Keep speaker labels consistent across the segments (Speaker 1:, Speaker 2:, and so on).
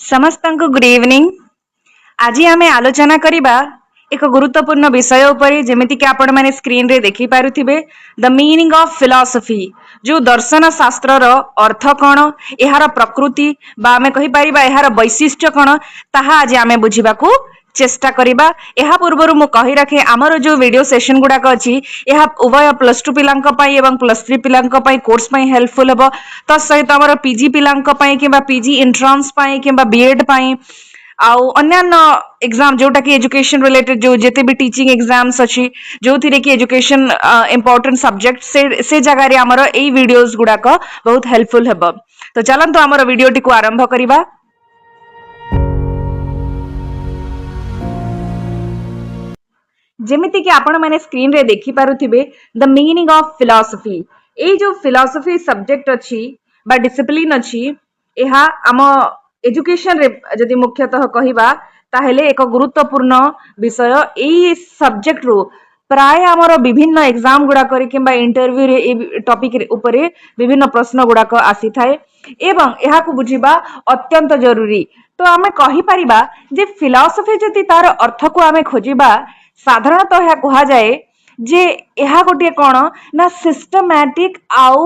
Speaker 1: ସମସ୍ତଙ୍କୁ good evening. ଆଜି ଆମେ ଆଲୋଚନା କରିବା ଏକ ଗୁରୁତ୍ୱପୂର୍ଣ୍ଣ ବିଷୟ ଉପରେ, ଯେମିତିକି ଆପଣମାନେ ସ୍କ୍ରିନରେ ଦେଖିପାରୁଥିବେ, ଦ ମିନିଂ ଅଫ୍ ଫିଲସଫି। ଯେଉଁ ଦର୍ଶନ ଶାସ୍ତ୍ରର ଅର୍ଥ କ'ଣ, ଏହାର ପ୍ରକୃତି ବା ଆମେ କହିପାରିବା ଏହାର ବୈଶିଷ୍ଟ୍ୟ କ'ଣ, ତାହା ଆଜି ଆମେ ବୁଝିବାକୁ ଚେଷ୍ଟା କରିବା। ଏହା ପୂର୍ବରୁ ମୁଁ କହି ରଖେ, ଆମର ଯେଉଁ ଭିଡ଼ିଓ ସେସନ୍ ଗୁଡ଼ାକ ଅଛି, ଏହା ଉଭୟ +2 ପିଲାଙ୍କ ପାଇଁ ଏବଂ +3 ପିଲାଙ୍କ ପାଇଁ କୋର୍ସ ପାଇଁ ହେଲ୍ପଫୁଲ୍ ହେବ। ତା ସହିତ ଆମର ପିଜି ପିଲାଙ୍କ ପାଇଁ କିମ୍ବା ପିଜି ଏଣ୍ଟ୍ରାନ୍ସ ପାଇଁ କିମ୍ବା ବିଏଡ୍ ପାଇଁ ଆଉ ଅନ୍ୟାନ୍ୟ ଏକ୍ସାମ୍ ଯୋଉଟା କି ଏଜୁକେशन ରିଲେଟେଡ୍ ଯୋଉ ଯେତେ ବି ଟିଚିଂ ଏକ୍ସାମ୍ସ ଅଛି, ଯୋଉଥିରେ କି ଏଜୁକେशन ଇମ୍ପୋର୍ଟାଣ୍ଟ ସବଜେକ୍ଟ, ସେ ଜାଗାରେ ଆମର ଏଇ ଭିଡିଓସ୍ ଗୁଡାକ ବହୁତ ହେଲ୍ପଫୁଲ୍ ହେବ। ତ ଚାଲନ୍ତୁ ଆମର ଭିଡିଓଟିକୁ ଆରମ୍ଭ କରିବା। ଯେମିତିକି ଆପଣମାନେ ସ୍କ୍ରିନରେ ଦେଖିପାରୁଥିବେ, ଦ ମିନିଂ ଅଫ୍ ଫିଲସଫି। ଏଇ ଯୋଉ ଫିଲସଫି ସବଜେକ୍ଟ ଅଛି ବା ଡିସିପ୍ଲିନ୍ ଅଛି, ଏହା ଆମ ଏଜୁକେସନରେ ଯଦି ମୁଖ୍ୟତଃ କହିବା ତାହେଲେ ଏକ ଗୁରୁତ୍ୱପୂର୍ଣ୍ଣ ବିଷୟ। ଏଇ ସବଜେକ୍ଟରୁ ପ୍ରାୟ ଆମର ବିଭିନ୍ନ ଏକ୍ସାମ୍ ଗୁଡାକରେ କିମ୍ବା ଇଣ୍ଟରଭ୍ୟୁରେ এই ଟପିକ ଉପରେ ବିଭିନ୍ନ ପ୍ରଶ୍ନ ଗୁଡାକ ଆସିଥାଏ ଏବଂ ଏହାକୁ ବୁଝିବା ଅତ୍ୟନ୍ତ ଜରୁରୀ। ତ ଆମେ କହିପାରିବା ଯେ ଫିଲସଫି ଯଦି ତାର ଅର୍ଥକୁ ଆମେ ଖୋଜିବା, ସାଧାରଣତଃ ଏହା କୁହାଯାଏ ଯେ ଏହା ଗୋଟିଏ କ'ଣ ନା ସିଷ୍ଟମାଟିକ ଆଉ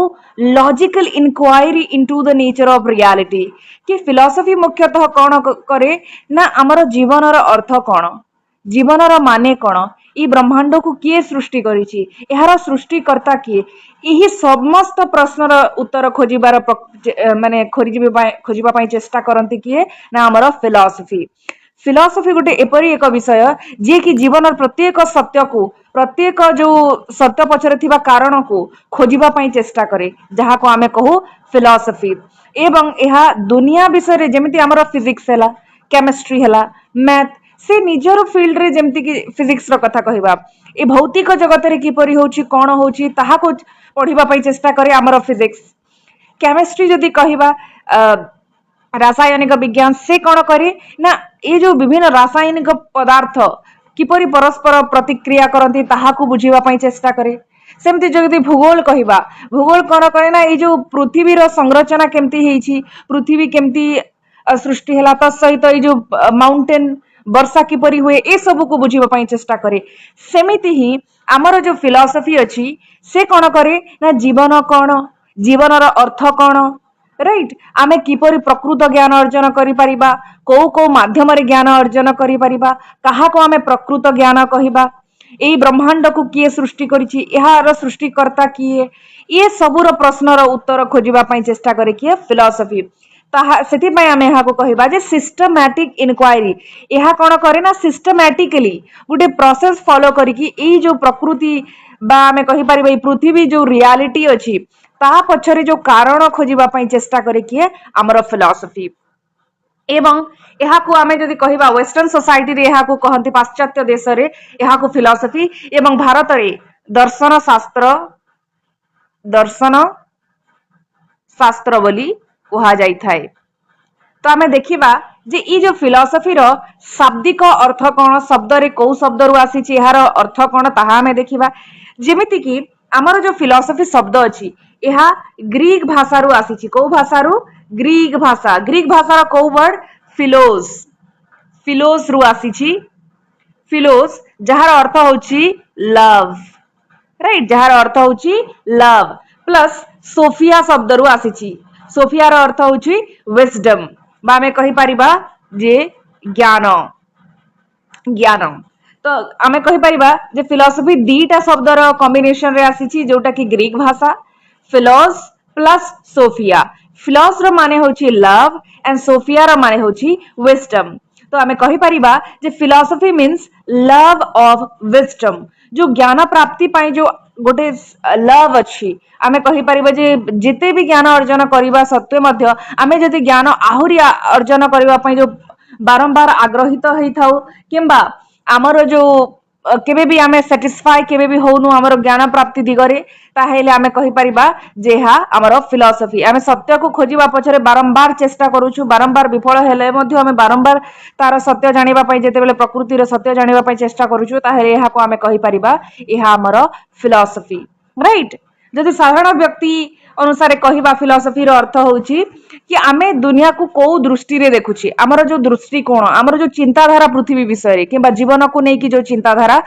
Speaker 1: logical inquiry into the nature of reality. କି ଫିଲସଫି ମୁଖ୍ୟତଃ କ'ଣ କରେ ନା ଆମର ଜୀବନର ଅର୍ଥ କ'ଣ, ଜୀବନର ମାନେ କ'ଣ, এই ବ୍ରହ୍ମାଣ୍ଡକୁ କିଏ ସୃଷ୍ଟି କରିଛି, ଏହାର ସୃଷ୍ଟିକର୍ତ୍ତା କିଏ, ଏହି ସମସ୍ତ ପ୍ରଶ୍ନର ଉତ୍ତର ଖୋଜିବା ପାଇଁ ଚେଷ୍ଟା କରନ୍ତି କିଏ ନା ଆମର ଫିଲସଫି। ଫିଲସଫି ଗୋଟେ ଏପରି ଏକ ବିଷୟ ଯିଏକି ଜୀବନର ପ୍ରତ୍ୟେକ ସତ୍ୟକୁ, ପ୍ରତ୍ୟେକ ଯୋଉ ସତ୍ୟ ପଛରେ ଥିବା କାରଣକୁ ଖୋଜିବା ପାଇଁ ଚେଷ୍ଟା କରେ, ଯାହାକୁ ଆମେ କହୁ ଫିଲସଫି। ଏବଂ ଏହା ଦୁନିଆ ବିଷୟରେ, ଯେମିତି ଆମର ଫିଜିକ୍ସ ହେଲା, କେମିଷ୍ଟ୍ରି ହେଲା, ମ୍ୟାଥ, ସେ ନିଜର ଫିଲ୍ଡରେ, ଯେମିତିକି ଫିଜିକ୍ସର କଥା କହିବା, ଏ ଭୌତିକ ଜଗତରେ କିପରି ହେଉଛି, କ'ଣ ହେଉଛି, ତାହାକୁ ପଢିବା ପାଇଁ ଚେଷ୍ଟା କରେ ଆମର ଫିଜିକ୍ସ। କେମିଷ୍ଟ୍ରି ଯଦି କହିବା, ରାସାୟନିକ ବିଜ୍ଞାନ, ସେ କ'ଣ କରେ ନା ଏ ଯୋଉ ବିଭିନ୍ନ ରାସାୟନିକ ପଦାର୍ଥ କିପରି ପରସ୍ପର ପ୍ରତିକ୍ରିୟା କରନ୍ତି ତାହାକୁ ବୁଝିବା ପାଇଁ ଚେଷ୍ଟା କରେ। ସେମିତି ଯଦି ଭୂଗୋଳ କହିବା, ଭୂଗୋଳ କ'ଣ କରେ ନା ଏଇ ଯୋଉ ପୃଥିବୀର ସଂରଚନା କେମିତି ହେଇଛି, ପୃଥିବୀ କେମିତି ସୃଷ୍ଟି ହେଲା, ତା ସହିତ ଏଇ ଯୋଉ ମାଉଣ୍ଟେନ, ବର୍ଷା କିପରି ହୁଏ, ଏ ସବୁକୁ ବୁଝିବା ପାଇଁ ଚେଷ୍ଟା କରେ। ସେମିତି ହିଁ ଆମର ଯୋଉ ଫିଲସଫି ଅଛି, ସେ କ'ଣ କରେ ନା ଜୀବନ କ'ଣ, ଜୀବନର ଅର୍ଥ କ'ଣ, ରାଇଟ୍, ଆମେ କିପରି ପ୍ରକୃତ ଜ୍ଞାନ ଅର୍ଜନ କରିପାରିବା, କୋଉ କୋଉ ମାଧ୍ୟମରେ ଜ୍ଞାନ ଅର୍ଜନ କରିପାରିବା, କାହାକୁ ଆମେ ପ୍ରକୃତ ଜ୍ଞାନ କହିବା, ଏଇ ବ୍ରହ୍ମାଣ୍ଡକୁ କିଏ ସୃଷ୍ଟି କରିଛି, ଏହାର ସୃଷ୍ଟିକର୍ତ୍ତା କିଏ, ଏ ସବୁର ପ୍ରଶ୍ନର ଉତ୍ତର ଖୋଜିବା ପାଇଁ ଚେଷ୍ଟା କରେ କିଏ ଫିଲସଫି। ସେଥିପାଇଁ ଆମେ ଏହାକୁ କହିବା ଯେ ସିଷ୍ଟମାଟିକ ଇନକ୍ୱାରି। ଏହା କ'ଣ କରେ ନା ସିଷ୍ଟମାଟିକାଲି ଗୋଟେ ପ୍ରୋସେସ ଫଲୋ କରିକି ଏଇ ଯୋଉ ପ୍ରକୃତି ବା ଆମେ କହିପାରିବା ଏଇ ପୃଥିବୀ ଯୋଉ ରିଆଲିଟି ଅଛି, ତା ପଛରେ ଯୋଉ କାରଣ ଖୋଜିବା ପାଇଁ ଚେଷ୍ଟା କରେ କିଏ ଆମର ଫିଲସଫି। ଏବଂ ଏହାକୁ ଆମେ ଯଦି କହିବା ୱେଷ୍ଟର୍ଣ୍ଣ ସୋସାଇଟିରେ ଏହାକୁ କହନ୍ତି, ପାଶ୍ଚାତ୍ୟ ଦେଶରେ ଏହାକୁ ଫିଲସଫି, ଏବଂ ଭାରତରେ ଦର୍ଶନ ଶାସ୍ତ୍ର ବୋଲି କୁହାଯାଇଥାଏ। ତ ଆମେ ଦେଖିବା ଯେ ଏଇ ଯୋଉ ଫିଲସଫିର ଶାବ୍ଦିକ ଅର୍ଥ କ'ଣ, ଶବ୍ଦରେ କୋଉ ଶବ୍ଦରୁ ଆସିଛି, ଏହାର ଅର୍ଥ କ'ଣ, ତାହା ଆମେ ଦେଖିବା। ଯେମିତିକି ଆମର ଯୋଉ ଫିଲସଫି ଶବ୍ଦ ଅଛି, ଏହା ଗ୍ରୀକ ଭାଷାରୁ ଆସିଛି। କୋଉ ଭାଷାରୁ? ଗ୍ରୀକ ଭାଷା। ଗ୍ରୀକ ଭାଷାର କୋଉ ୱାର୍ଡ? ଫିଲୋସ୍। ଫିଲୋସ୍ ରୁ ଆସିଛି। ଫିଲୋସ୍, ଯାହାର ଅର୍ଥ ହଉଛି ଲଭ୍, ରାଇଟ୍, ଯାହାର ଅର୍ଥ ହଉଛି ଲଭ୍, ପ୍ଲସ୍ ସୋଫିଆ ଶବ୍ଦରୁ ଆସିଛି। ସୋଫିଆର ଅର୍ଥ ହଉଛି ୱିଜଡମ୍, ବା ଆମେ କହିପାରିବା ଯେ ଜ୍ଞାନ। ଜ୍ଞାନ। ତ ଆମେ କହିପାରିବା ଯେ ଫିଲସଫି ଦିଟା ଶବ୍ଦର କମ୍ବିନେସନରେ ଆସିଛି, ଯୋଉଟା କି ଗ୍ରୀକ ଭାଷା, ଫିଲୋସ୍ ପ୍ଲସ୍ ସୋଫିଆ। ଫିଲୋସ୍ ର ମାନେ ହଉଛି ଲଭ୍ ଏଣ୍ଡ ସୋଫିଆ ର ମାନେ ହଉଛି wisdom। ତ ଆମେ କହିପାରିବା ଯେ philosophy means love of wisdom। ଯୋଉ ଜ୍ଞାନ ପ୍ରାପ୍ତି ପାଇଁ ଯୋଉ ଗୋଟେ ଲଭ୍ ଅଛି, ଆମେ କହିପାରିବା ଯେ ଯେତେ ବି ଜ୍ଞାନ ଅର୍ଜନ କରିବା ସତ୍ତ୍ୱେ ମଧ୍ୟ ଆମେ ଯଦି ଜ୍ଞାନ ଆହୁରି ଅର୍ଜନ କରିବା ପାଇଁ ଯୋଉ ବାରମ୍ବାର ଆଗ୍ରହିତ ହେଇଥାଉ, କିମ୍ବା ଆମର ଯୋଉ କେବେ ବି ଆମେ ସାଟିସ୍ଫାଏ କେବେ ବି ହଉନୁ ଆମର ଜ୍ଞାନ ପ୍ରାପ୍ତି ଦିଗରେ, ତାହେଲେ ଆମେ କହିପାରିବା ଯେ ଏହା ଆମର ଫିଲସଫି। ଆମେ ସତ୍ୟକୁ ଖୋଜିବା ପଛରେ ବାରମ୍ବାର ଚେଷ୍ଟା କରୁଛୁ, ବାରମ୍ବାର ବିଫଳ ହେଲେ ମଧ୍ୟ ଆମେ ବାରମ୍ବାର ତାର ସତ୍ୟ ଜାଣିବା ପାଇଁ, ଯେତେବେଳେ ପ୍ରକୃତିର ସତ୍ୟ ଜାଣିବା ପାଇଁ ଚେଷ୍ଟା କରୁଛୁ, ତାହେଲେ ଏହାକୁ ଆମେ କହିପାରିବା ଏହା ଆମର ଫିଲସଫି, ରାଇଟ୍। ଯଦି ସାଧାରଣ ବ୍ୟକ୍ତି अनुसार कहवा फिलोसफी रो अर्थ होउची कि आमे दुनिया को को दृष्टि रे देखुची हमर जो दृष्टिकोण हमर जो चिंताधारा पृथ्वी विषय रे किबा जीवन को नै कि जो चिंताधारा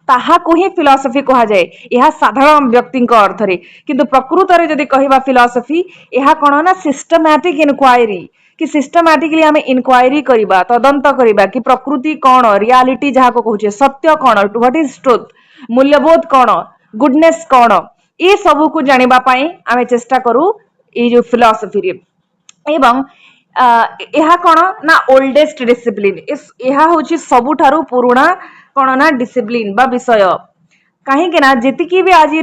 Speaker 1: ताहा को ही फिलोसफी कहा जाए यह साधारण व्यक्ति अर्थ रे किंतु प्रकृत रे जदि कहवा फिलोसफी यह कोन ना सिस्टमैटिक इनक्वायरी कि सिस्टमैटिकली आमे इनक्वायरी करिबा तदंत करिबा कि प्रकृति कोन रियलिटी जहा को कहूचे सत्य कोन व्हाट इज ट्रुथ मूल्यबोध कोन गुडनेस कोन ये सबू को जानिबा पाई आमे चेष्टा करू ये जो फिलोसफी रे एवं यह कोन ना ओल्डेस्ट डिसिप्लिन यह होची सबुठारु पुराना कोन ना डिसिप्लिन बा विषय कहीं ना जेतिकी भी आज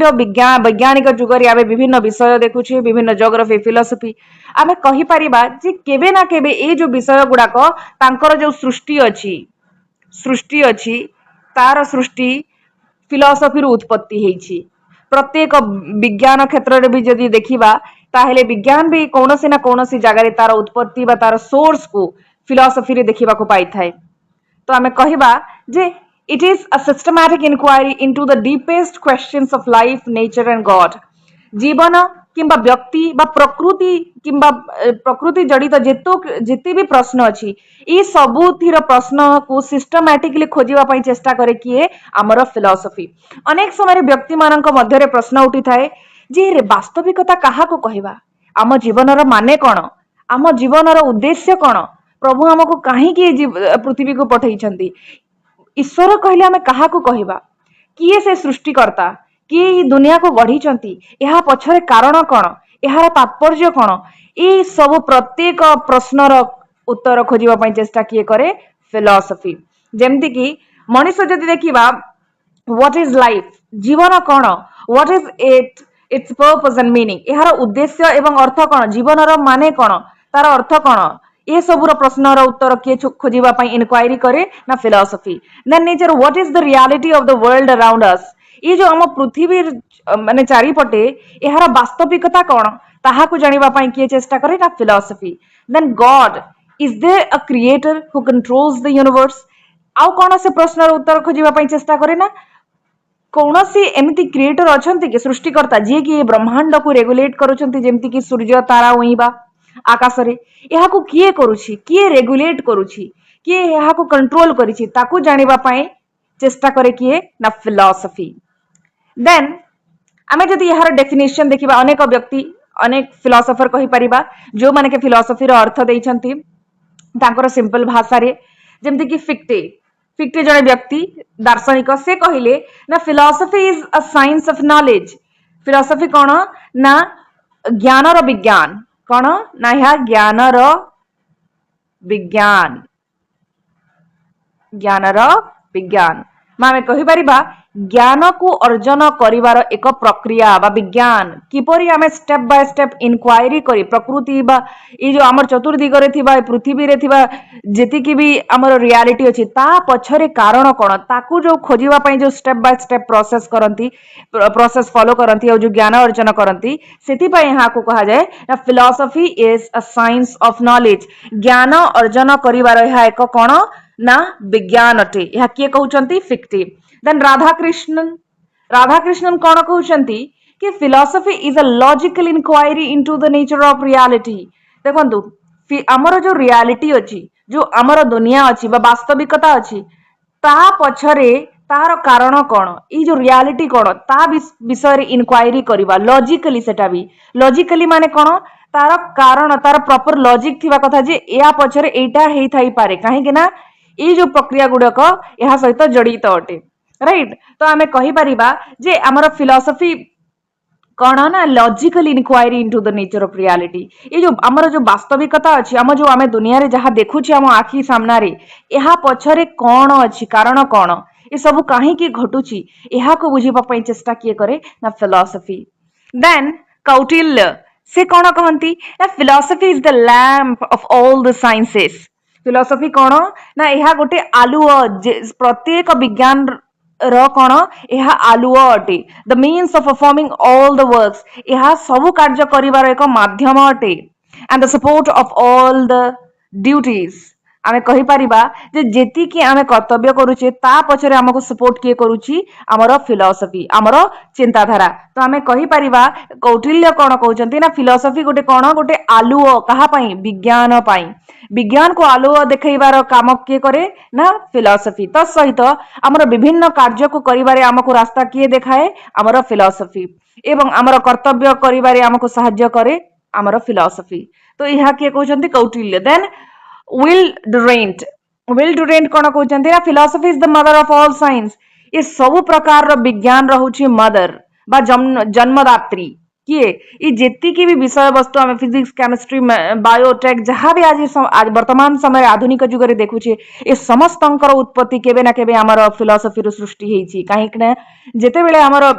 Speaker 1: वैज्ञानिक जुगरे आमे विभिन्न विषय देखुछे विभिन्न जियोग्राफी फिलोसफी आमे कहि परिबा जे केबे ना केबे ए जो विषय गुडाक तांकर जो सृष्टि अछि तार सृष्टि फिलोसफी रू उत्पत्ति हेछि प्रत्येक विज्ञान क्षेत्र रे भी जदि देखिबा ताहेले विज्ञान भी कौनसी ना कौनसी जगह तार उत्पत्ति बा तार सोर्स को फिलोसफी रे देखिबा को पाई थाए तो आमे कहिबा जे it is a systematic inquiry into the deepest questions of life nature and god जीवन किंबा व्यक्ति बा प्रकृति किंबा प्रकृति जड़ित जेते भी प्रश्न अछि ई सबुथिर प्रश्न को सिस्टमैटिकली खोजिबा पई चेष्टा करे किए हमर फिलोसफी अनेक समय व्यक्ति मानक मध्य प्रश्न उठी थाए जे रे वास्तविकता काहा को कहबा आम जीवनर माने कोन आम जीवनर उद्देश्य कोन प्रभु हमको काहे कि पृथ्वी को पठैछंती ईश्वर कहले आमे काहा को कहबा किए से सृष्टिकर्ता किए दुनिया को गढ़ी यह पछरे कारण कौन यार तात्पर्य कौन ये सब प्रत्येक प्रश्नर उत्तर खोजा चेष्टा किए करे फिलोसफी जेमती कि मनुष्य जदि देखिबा व्हाट इज लाइफ जीवन कौन what is it's purpose and meaning यार उद्देश्य एवं अर्थ कौन जीवनर माने कौन तार अर्थ कौन ये सबूर प्रश्नर उत्तर किए खोजिबा पई इनक्वायरी करे ना philosophy then nature what is the reality of the world around us ये जो हम पृथ्वी माने चारिपटे यार वास्तविकता कौन ताहा को जानिबा पई किए चेष्टा करे ना philosophy then God is there a creator who controls the universe आउ कौन से प्रश्नर उत्तर खोजिबा पई चेष्टा करे ना कौन सी एमती क्रिएटर अछंती कि सृष्टिकर्ता जे कि ब्रह्मांड को रेगुलेट करूछंती जेमती कि सूर्य तारा उइबा आकाश रे यहा को किए करूछि किए रेगुलेट करूछि किए यहा को कंट्रोल करिछि ताकू जानिबा पई चेष्टा करे किए ना फिलोसफी देन आमे जदि यार डेफिनेशन देखिबा अनेक व्यक्ति अनेक फिलोसोफर कहि परिबा जो माने के फिलोसफी रो अर्थ दैछंती तांकर सिंपल भाषा रे जेमति कि फिक्टे जने व्यक्ति दार्शनिक से कहिले ना philosophy is a science of knowledge philosophy कोन ना ज्ञान रो विज्ञान कोन ना या ज्ञान रो विज्ञान मामे कहि परिबा ज्ञान को अर्जन करिवार एक प्रक्रिया बा विज्ञान किपरि आमे स्टेप बाय स्टेप इनक्वायरी करी प्रकृति बा ई जो हमर चतुर्दिग रे थिबा पृथ्वी रे थिबा जेति कि भी हमर रियलिटी अछि ता पछरे कारण कोन ताकू जो खोजिबा पई जो step by step process follow करंती और जो ज्ञान अर्जन करंती सेति पई यहा को कहा जाय ना philosophy is a science of knowledge ज्ञान अर्जन करिवार यहा एक कोन ना विज्ञान अटे यहा के कहउचंती फिक्टे देन राधाकृष्णन कौन कहउचंती कि philosophy is a logical inquiry into the nature of reality देखंतु हमर जो रियलिटी अछि जो हमर दुनिया अछि बा वास्तविकता अछि ता पछरे तार कारण कौन ई जो रियलिटी कौन ता विषय रे इनक्वायरी करबा लॉजिकली सेटा भी लॉजिकली माने कौन तार कारण तार प्रॉपर लॉजिक थिबा कथा जे या पछरे एटा हेई थाई पारे काहे कि ना ई जो प्रक्रिया गुडक या सहित जड़ित अटे राइट तो आमे कहि परिबा जे हमर फिलोसफी कौन ना logical inquiry into the nature of reality ये जो हमर जो वास्तविकता अछि हम जो आमे दुनिया रे जहा देखुछि हम आखी सामना रे एहा पछरे कौन अछि कारण कौन ए सब काहे की घटुछि एहा को बुझिबा पई चेष्टा किए करे ना फिलोसफी देन कौटिल्य से कौन कहंती ना philosophy is the lamp of all the sciences philosophy कौन ना एहा गोटे आलुओ प्रत्येक विज्ञान रो कौन यह आलुओ अटे the means of performing all the works यह सब कार्य करिवार एक माध्यम अटे and the support of all the duties आमे कहि परिबा जे जेति कि आमे कर्तव्य करूचे ता पछरे हमको सपोर्ट किए करूची हमरो फिलॉसफी हमरो चिंताधारा तो आमे कहि परिबा कौटिल्य कोन कहउचंती ना फिलॉसफी गोटे कोन गोटे आलुओ कहा पई विज्ञान पई विज्ञान को आलुओ देखैबार काम किए करे ना फिलॉसफी तो सहित हमरो विभिन्न कार्य को करिबारे हमको रास्ता किए देखाए हमरो फिलॉसफी एवं हमरो कर्तव्य करिबारे हमको सहाय्य करे हमरो फिलॉसफी तो इहा किए कहउचंती कौटिल्य देन विल डुरेंट कोन कहउचंती ना philosophy is the mother of all science ये सब प्रकार रो विज्ञान रहउची मदर बा जन्मदात्री किए ये जेति की भी विषय वस्तु आम फिजिक्स केमिस्ट्री बायोटेक जहाँ भी आज वर्तमान समय आधुनिक जुग रे देखुचे ए समस्तंकर उत्पत्ति केबे ना केबे हमर फिलॉसफी रो सृष्टि हेची काहेक ना जेते बेले हमर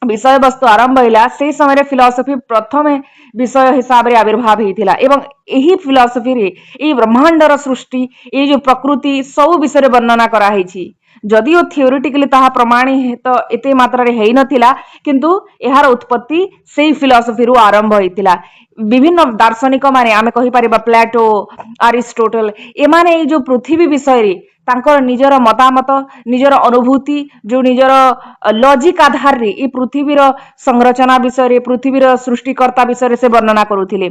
Speaker 1: विषय वस्तु आरंभ होला से समय फिलॉसफी प्रथम विषय हिसाब रे आविर्भाव हेतिला एवं एही फिलॉसफी रे ए ब्रह्मांडर सृष्टि ए जो प्रकृति सब विषय रे वर्णना करा हेची जदिओ थियोरिटिकली ताहा प्रमाणित एते मात्रा रे हेइ नथिला किंतु एहार उत्पत्ति सेही फिलॉसफी रु आरंभ हेतिला विभिन्न दार्शनिक माने आमे कहि परिबा प्लेटो अरिस्टोटल एमाने ए जो पृथ्वी विषय रे तांकर निजर मतामत निजर अनुभूति जो निजर लॉजिक आधार रे ए पृथ्वीर संरचना विषय रे पृथ्वीर सृष्टिकर्ता विषय रे से वर्णना करूथिले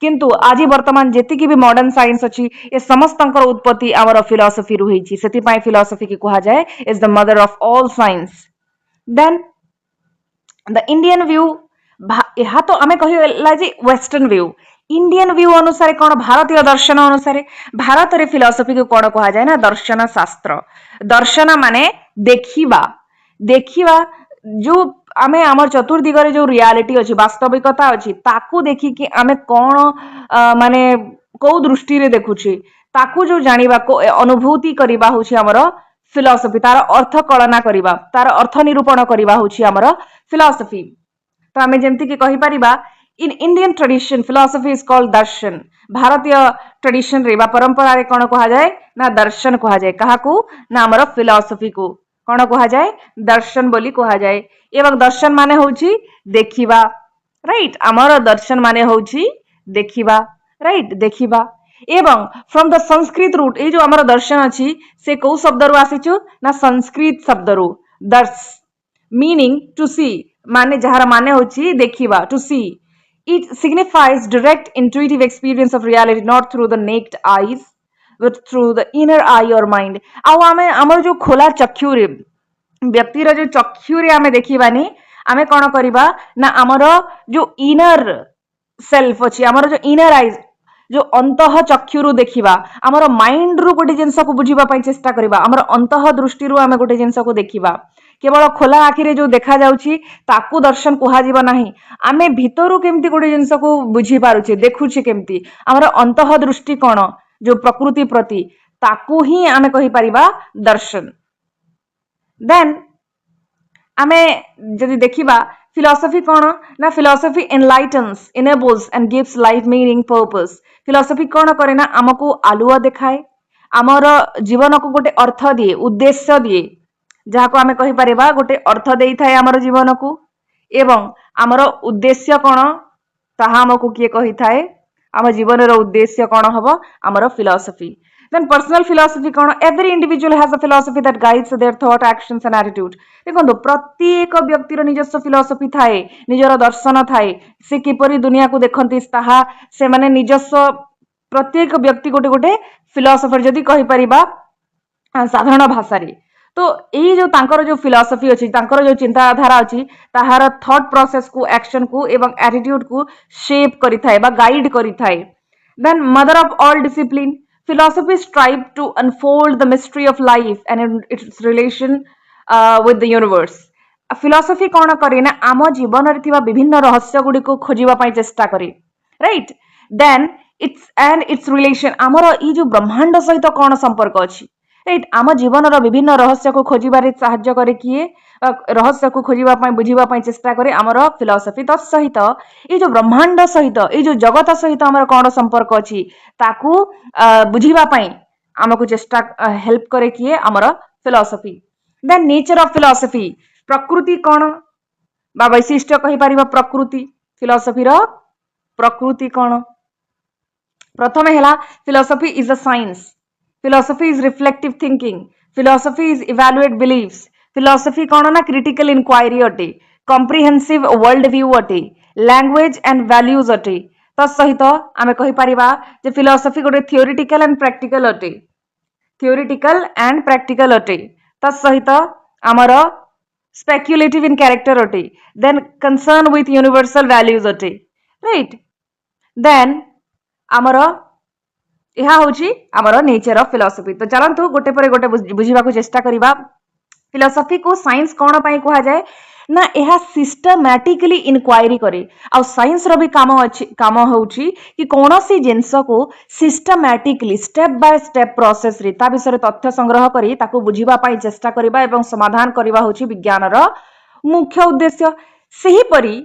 Speaker 1: किंतु आज वर्तमान जेतिकी भी मॉडर्न साइंस अछि ए समस्तंकर उत्पत्ति हमर फिलॉसफी रु हेछि सेति पई फिलॉसफी की कहा जाय is the mother of all science then the Indian view एहा तो आमे कहिला जे वेस्टर्न व्यू इंडियन व्यू अनुसार कौन भारतीय दर्शन अनुसार भारत रे फिलॉसफी को कौन कहा जाए ना दर्शन शास्त्र दर्शन माने देखिबा देखिबा जो आमे हमर चतुर्दिगरे जो रियलिटी अछि वास्तविकता अछि ताकू देखि कि आमे कौन माने को दृष्टि रे देखुछि ताकू जो जानिबा को अनुभूति करिबा होछि हमर फिलॉसफी तार अर्थ कलना करिबा तार अर्थ निरूपण करिबा होछि हमर फिलॉसफी तो आमे जेमति कि कहि परिबा in Indian tradition philosophy is called darshan भारतीय ट्रेडिशन रे बा परंपरा रे कोन कहा जाए ना दर्शन कहा जाए काहाकू ना हमर फिलॉसफी को कोन कहा जाए दर्शन बोली कहा जाए एवं दर्शन माने होछि देखिबा राइट हमर दर्शन माने होछि देखिबा राइट देखिबा एवं फ्रॉम द संस्कृत रूट ए जो हमर दर्शन अछि से को शब्द रु आसीछु ना संस्कृत शब्द रु दर्श मीनिंग टू सी माने जहार माने होछि देखिबा to see it signifies direct intuitive experience of reality not through the naked eyes but through the inner eye or mind आउ आमे हमर जो खोला चक्षु रे व्यक्ति रो जो चक्षु रे आमे देखिबानी आमे कोन करिबा ना हमर जो इनर सेल्फ अछि हमर जो इनर आईज जो अंतः चक्षु रु देखिबा हमर माइंड रु गोटे जिंस को बुझिबा पई चेष्टा करिबा हमर अंतः दृष्टि रु आमे गोटे जिंस को देखिबा केवल खोला आखि रे जो देखा जाउची ताकू दर्शन कुहा जीवा नाही आमे भीतरु केमती गोटे जिंस को बुझी पारुचे देखुची केमती हमर अंतः दृष्टि कोन जो प्रकृति प्रति ताकू ही आमे कहि परिबा दर्शन देन आमे जदि देखिबा फिलॉसफी कोन ना philosophy enlightens enables and gives life meaning purpose philosophy कोन करे ना हमको आलुआ देखाए हमर जीवन को गोटे अर्थ दिए उद्देश्य दिए जहाँ को आमे कहि परिबा गोटे अर्थ देई थाए हमर जीवन को एवं हमर उद्देश्य कोन ताहा हमको किए कहि थाए हम जीवन रो उद्देश्य कोन हबो हमर philosophy then personal philosophy cone every individual has a philosophy that guides their thought actions and attitude देखो प्रत्येक व्यक्ति रो निजस्व फिलॉसफी थाए निजर दर्शन थाए से किपरि दुनिया को देखंती ताहा से माने निजस्व प्रत्येक व्यक्ति गोटे गोटे फिलॉसफर जदी कहि परिबा साधारण भाषा रे तो यही जो तांकर जो फिलॉसफी अछि तांकर जो चिंताधारा अछि ताहार थॉट प्रोसेस को एक्शन को एवं एटीट्यूड को शेप करि थाए बा गाइड करि थाए then mother of all discipline philosophy strive to unfold the mystery of life and its relation with the universe philosophy कोन करे ना आम जीवन रे थिबा विभिन्न रहस्य गुडी को खोजिबा पई चेष्टा करे राइट देन its relation हमर ई जो ब्रह्मांड सहित कोन संपर्क अछि राइट आम जीवन रो विभिन्न रहस्य को खोजिबारे सहाय्य करे किए रहस्य को खोजिबा पई बुझिबा पई चेष्टा करे हमर फिलॉसफी त सहित ए जो ब्रह्मांड सहित ए जो जगत सहित हमर कोन संपर्क अछि ताकू बुझिबा पई हमकु चेष्टा हेल्प करे किए हमर philosophy then nature of philosophy प्रकृति कोन बा वैशिष्ट्य कहि परिबा प्रकृति फिलॉसफी रो प्रकृति कोन प्रथम हैला philosophy is a science philosophy is reflective thinking, philosophy is evaluate beliefs, philosophy कौन ना critical inquiry अटे, comprehensive world view अटे, language and values अटे। तत्सहित आमे कहि परिबा जे philosophy गोटे theoretical and practical अटे, theoretical and practical अटे। तत्सहित आमर speculative in character अटे, then concern with universal values अटे, right? then आमर यह हूँ आमर नेचर ऑफ फिलॉसफी। तो चलतु गोटे पर गोटे बुझा चेष्टा करवा। फिलॉसफी को साइंस कौन पाई कहा जाए ना यह सिस्टमैटिकली इनक्वायरी करे आ साइंस रो भी काम होउची कि कौन सी जिनस को systematically step by step process रे ता विषय तथ्य संग्रह करी ताको बुझिबा पाई चेष्टा करबा एवं समाधान करबा होउची विज्ञान रो मुख्य उद्देश्य। सही परी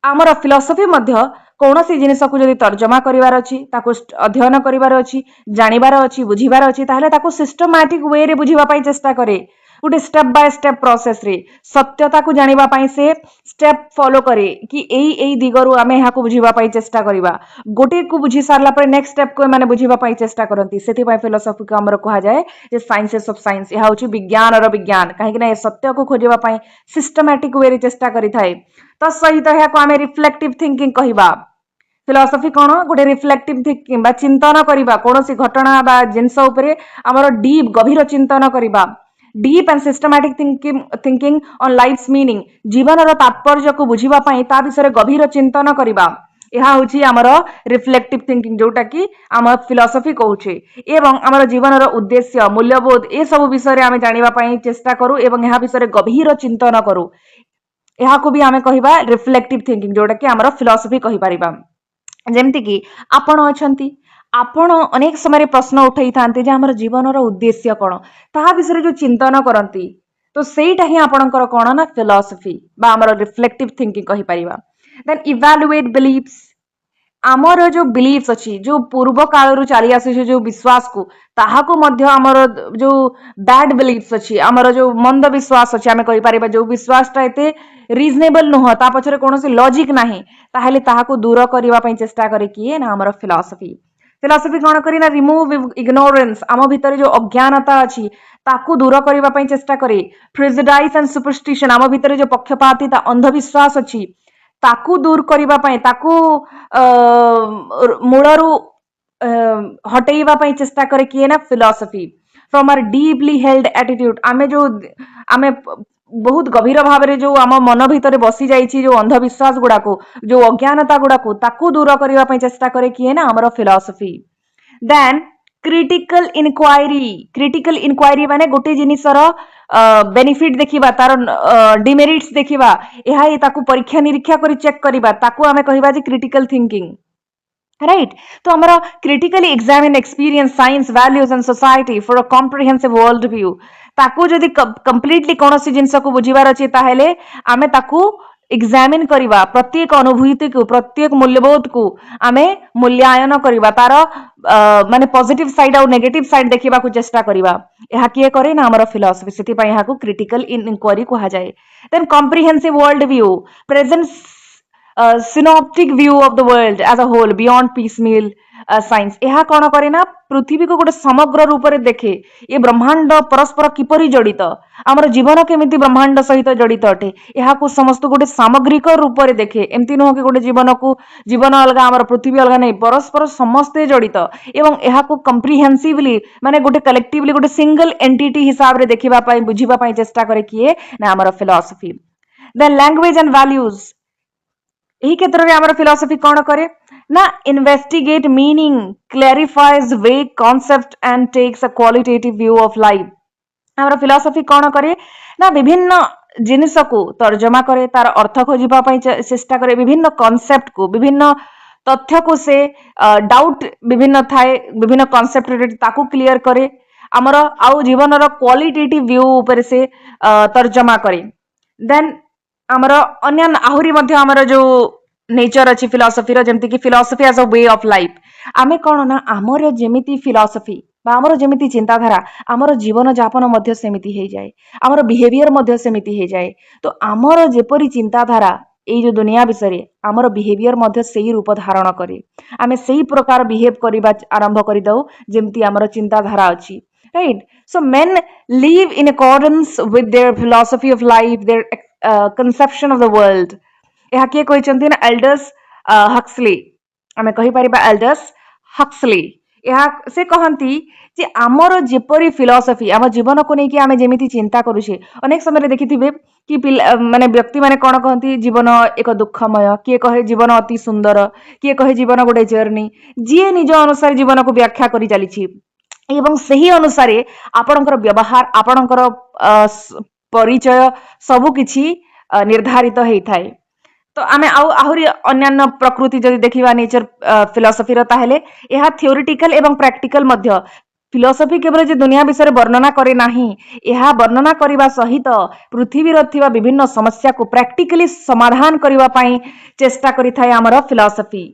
Speaker 1: आमर फिलॉसफी मध्य कौन सी जिनस को जदि तर्जमा करिवार अछि ताको अध्ययन करिवार अछि जानिबार अछि बुझिबार अछि ताहले ताको सिस्टमैटिक वे रे बुझिबा पाई चेष्टा करे गोटे स्टेप बाय स्टेप प्रोसेस रे सत्यता को जानिबा पाई से स्टेप फॉलो करे कि एई दिगरु आमे एहा को बुझिबा पाई चेष्टा करिबा गोटे को बुझी सारला पर नेक्स्ट स्टेप को माने बुझिबा पाई चेष्टा करंती सेति पाई फिलॉसफी को हमर कहा जाए जे साइंसेस ऑफ साइंस एहा होची विज्ञान रो विज्ञान काहे कि ना सत्य को खोजिबा पाई सिस्टमैटिक वे रे चेष्टा करि थाए। त सहित एहा को आमे रिफ्लेक्टिव थिंकिंग कहिबा। फिलॉसफी कौन गोटे रिफ्लेक्टिव थिंकिंग बा चिंतन करबा कौन सी घटना बा जिनस उपरे हमर डीप गभीर चिंतन करबा deep and systematic thinking on life's meaning जीवन रो तात्पर्य को बुझिबा पाई ता विषय गभीर चिंतन करबा यह हूँ आमर रिफ्लेक्टिव थिंकिंग जोटा कि आम फिलॉसफी कहूचे एवं आमर जीवन रो उद्देश्य मूल्यबोध ए सब विषय आम जानिबा पाई चेष्टा करू एवं यह विषय गभीर चिंतन करू यह को भी आमे कहिबा रिफ्लेक्टिव थिंकिंग जोटा कि आमर फिलॉसफी कहि परिबा। जेमती कि आपण अछंती आपण अनेक समय प्रश्न उठाई थांते जे हमर जीवन रो उद्देश्य कोन ताहा विषय जो चिंतन करंती तो सेटा ही आपणकर कोन ना फिलॉसफी बा हमर रिफ्लेक्टिव थिंकिंग कहि परिबा। देन इवैल्यूएट बिलीफ्स आमर जो बिलीफ्स अछि जो पूर्व काल रु चली आसी जो विश्वास को ताहा को मध्य आमर जो बैड बिलीफ्स अछि आमर जो मंद विश्वास अछि आमे कहि परिबा जो विश्वास ता एते रीजनेबल नुह ता पछरे कोनोसी लॉजिक नाही ताहेले ताहा को दूर करिवा पई चेष्टा करे किए ना हमर फिलॉसफी। फिलॉसफी कोन करी ना रिमूव इग्नोरेंस आम भितर जो अज्ञानता अछि ताकू दूर करिवा पई चेष्टा करे। प्रेजुडाइज एंड सुपरस्टिशन आम भितर जो पक्षपातिता अंधविश्वास अछि ताकू दूर करिवा पई ताकू मूलरू हटेइवा पई चेष्टा करे किए ना philosophy. From our deeply held attitude आमे जो आमे बहुत गभीर भाव रे जो आम मन भितर बसी जाइछि जो अंधविश्वास गुडा को जो अज्ञानता गुडा को ताकू दूर करिवा पई चेष्टा करे किए ना हमर फिलॉसफी। देन क्रिटिकल इनक्वायरी माने गोटे जिनिसर बेनिफिट देखिबा तार डिमेरिट्स देखिबा एहा ताकू परीक्षा निरीक्षा करी चेक करिबा ताकू आमे कहिबा जे क्रिटिकल थिंकिंग राइट। तो हमारा critically examine experience science values and society for a comprehensive world view ताकू जदि कंप्लीटली कौन सी जिनस को बुझिबार अछि ताहेले आमे ताकू एग्जामिन करिबा प्रत्येक अनुभूति को प्रत्येक मूल्यबोध को आमे मूल्यांकन करिबा तार माने पॉजिटिव साइड और नेगेटिव साइड देखिबा को चेष्टा करिबा एहा किए करे ना हमर फिलॉसफी सेति पय एहा को क्रिटिकल इंक्वायरी कहा जाए। Then comprehensive world view present synoptic view of the world as a whole beyond piecemeal science एहा कोन करे ना पृथ्वी को गोटे समग्र रूप रे देखे ये ब्रह्मांड परस्पर किपरि जड़ित हमर जीवन केमिति ब्रह्मांड सहित जड़ित अटे एहा को समस्त गोटे सामग्रिक रूप रे देखे एमति न हो कि गोटे जीवन अलगा हमर पृथ्वी अलगा नहीं परस्पर समस्ते जड़ित एवं एहा को कॉम्प्रिहेंसिवली माने गोटे कलेक्टिवली गोटे सिंगल एंटिटी हिसाब रे देखिबा पई बुझिबा पई चेष्टा करे किए ना हमर philosophy. Then language and values यही क्षेत्र में हमारा फिलॉसफी कौन करे ना investigate meaning clarifies vague concept and takes a qualitative view of life हमारा फिलॉसफी कौन करे ना विभिन्न जिनिस को तर्जमा करे तार अर्थ खोजिबा पई चेष्टा करे विभिन्न कॉन्सेप्ट को विभिन्न तथ्य को से डाउट विभिन्न थाए विभिन्न कॉन्सेप्ट ताकू क्लियर करे आमर आउ जीवन रो क्वालिटेटिव व्यू ऊपर से तर्जमा करे। देन आमर अन्य आहुरी मध्य आमर जो नेचर अच्छी फिलॉसफी रो जेमति कि philosophy as a way of life आमे कोन ना आमर जेमिति फिलॉसफी बा आमर जेमिति चिंताधारा आमर जीवन यापन मध्य सेमिति हे जाए आमर बिहेवियर मध्य सेमिति हे जाए। तो आमर जेपरि चिंताधारा एई जो दुनिया विषय आमर बिहेवियर मध्य सेही रूप धारण करे आमे सेही प्रकार बिहेव करिबा आरंभ करि दउ जेमती आमर चिंताधारा अछि right so men live in accordance with their philosophy of life their conception of the world ଏହା କିଏ କହିଛନ୍ତି ନା ଏଲ୍ଡର୍ସ ହକ୍ସଲି ଆମେ କହିପାରିବା ଏଲ୍ଡର୍ସ ହକ୍ସଲି ଏହା ସେ କହନ୍ତି ଯେ ଆମର ଯେପରି ଫିଲସଫି ଆମ ଜୀବନକୁ ନେଇକି ଆମେ ଯେମିତି ଚିନ୍ତା କରୁଛେ ଅନେକ ସମୟରେ ଦେଖିଥିବେ କି ମାନେ ବ୍ୟକ୍ତିମାନେ କ'ଣ କହନ୍ତି ଜୀବନ ଏକ ଦୁଃଖମୟ କିଏ କହେ ଜୀବନ ଅତି ସୁନ୍ଦର କିଏ କହେ ଜୀବନ ଗୋଟେ ଜର୍ଣ୍ଣି ଯିଏ ନିଜ ଅନୁସାରେ ଜୀବନକୁ ବ୍ୟାଖ୍ୟା କରି ଚାଲିଛି ଏବଂ ସେହି ଅନୁସାରେ ଆପଣଙ୍କର ବ୍ୟବହାର ଆପଣଙ୍କର ପରିଚୟ ସବୁ କିଛି ନିର୍ଦ୍ଧାରିତ ହେଇଥାଏ तो आमे आहुरी अन्यान्य प्रकृति जदि देखिबा नेचर फिलॉसफी रो ताहेले एहा थियोरिटिकल एवं प्रैक्टिकल मध्य फिलॉसफी केवल जे दुनिया विषय वर्णना करे नाही एहा वर्णना करिबा सहित पृथ्वी रो थिबा विभिन्न समस्या को प्रैक्टिकली समाधान करिबा पई चेष्टा करिथाय हमर philosophy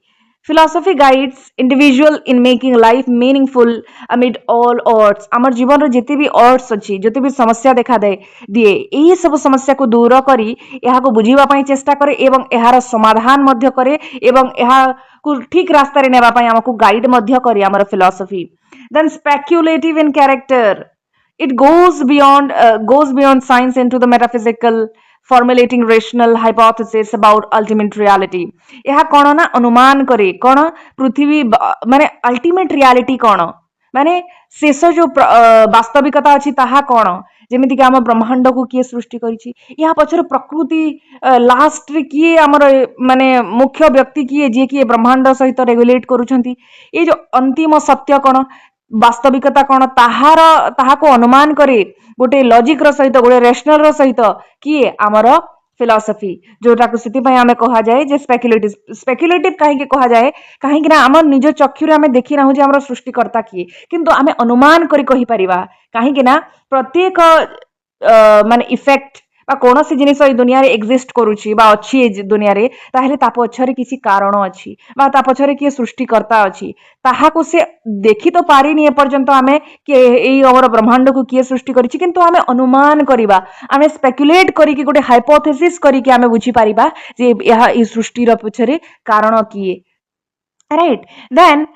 Speaker 1: Philosophy guides individual in making life meaningful amid all odds. आमर जीवन रो जेते भी odds अछि जेते भी समस्या देखा दे दिए एही सब समस्या को दूर करी एहा को बुझीबा पई चेष्टा करे एवं एहार समाधान मध्य करे एवं एहा को ठीक रास्ता रे नेबा पई हमकु गाइड मध्य करे आमर philosophy. Then speculative in character. It goes beyond science into the metaphysical formulating rational hypothesis about ultimate reality ଏହା कोन ना अनुमान करे कोन पृथ्वी माने अल्टीमेट रियलिटी कोन माने शेष जो वास्तविकता अछि ताहा कोन जेमिति कि हम ब्रह्मांड को किए सृष्टि करिछि या पछर प्रकृति लास्ट रे किए हमर माने मुख्य व्यक्ति किए जे किए ब्रह्मांड सहित रेगुलेट करूछंती ए जो अंतिम सत्य कोन वास्तविकता कोन ताहाको अनुमान करे गोटे लॉजिक रो सहित गोटे रेशनल रो सहित किए हमर फिलॉसफी जोटा को सिति पय हमें कहा जाए जे स्पेक्युलेटिव काहे के कहा जाए काहे कि ना हमर निज चक्षुरे हमें देखि रहू जे हमर सृष्टिकर्ता किए किंतु हमें अनुमान करी कहि परिबा काहे कि ना प्रत्येक माने इफेक्ट बा कोनोसी जिनिस ए दुनिया रे एक्जिस्ट करूची बा अछि ए दुनिया रे ताहेले ता पछरे किसी कारण अछि बा ता पछरे किए सृष्टिकर्ता अछि ताहा को से देखि तो पारिनी ए पर्यंत हमें कि एई हमर ब्रह्मांड को किए सृष्टि करिछि किंतु हमें अनुमान करिबा हमें स्पेक्युलेट करी कि गोटे हाइपोथेसिस करी कि हमें बुझी पारिबा जे एहा ई सृष्टि रो पछरे कारण किए right then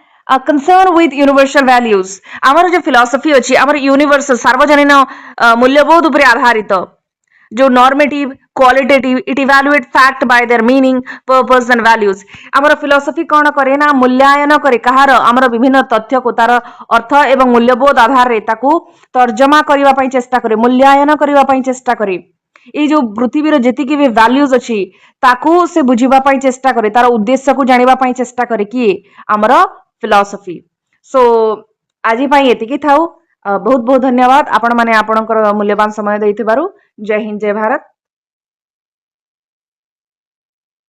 Speaker 1: concern with universal values आमर जो फिलॉसफी अछि आमर यूनिवर्सल सार्वजनीन मूल्यबोध उपरे आधारित जो normative qualitative it evaluate fact bye there meaning purpose and values आमर फिलॉसफी कोन करे ना मूल्यांकन करे कहार आमर विभिन्न तथ्य को तार अर्थ एवं मूल्यबोध आधार रे ताकू तर्जमा करिवा पई चेष्टा करे मूल्यांकन करिवा पई चेष्टा करे ए जो पृथ्वी रो जेति कि भी वैल्यूज अछि ताकू से बुझिबा पई चेष्टा करे तार उद्देश्य को जानिबा पई चेष्टा करे कि आमर फिलॉसफी सो आजि पई एतिकी थाउ बहुत बहुत धन्यवाद आपण माने आपणकर मूल्यवान समय दैथिबारु जय हिंद जय भारत।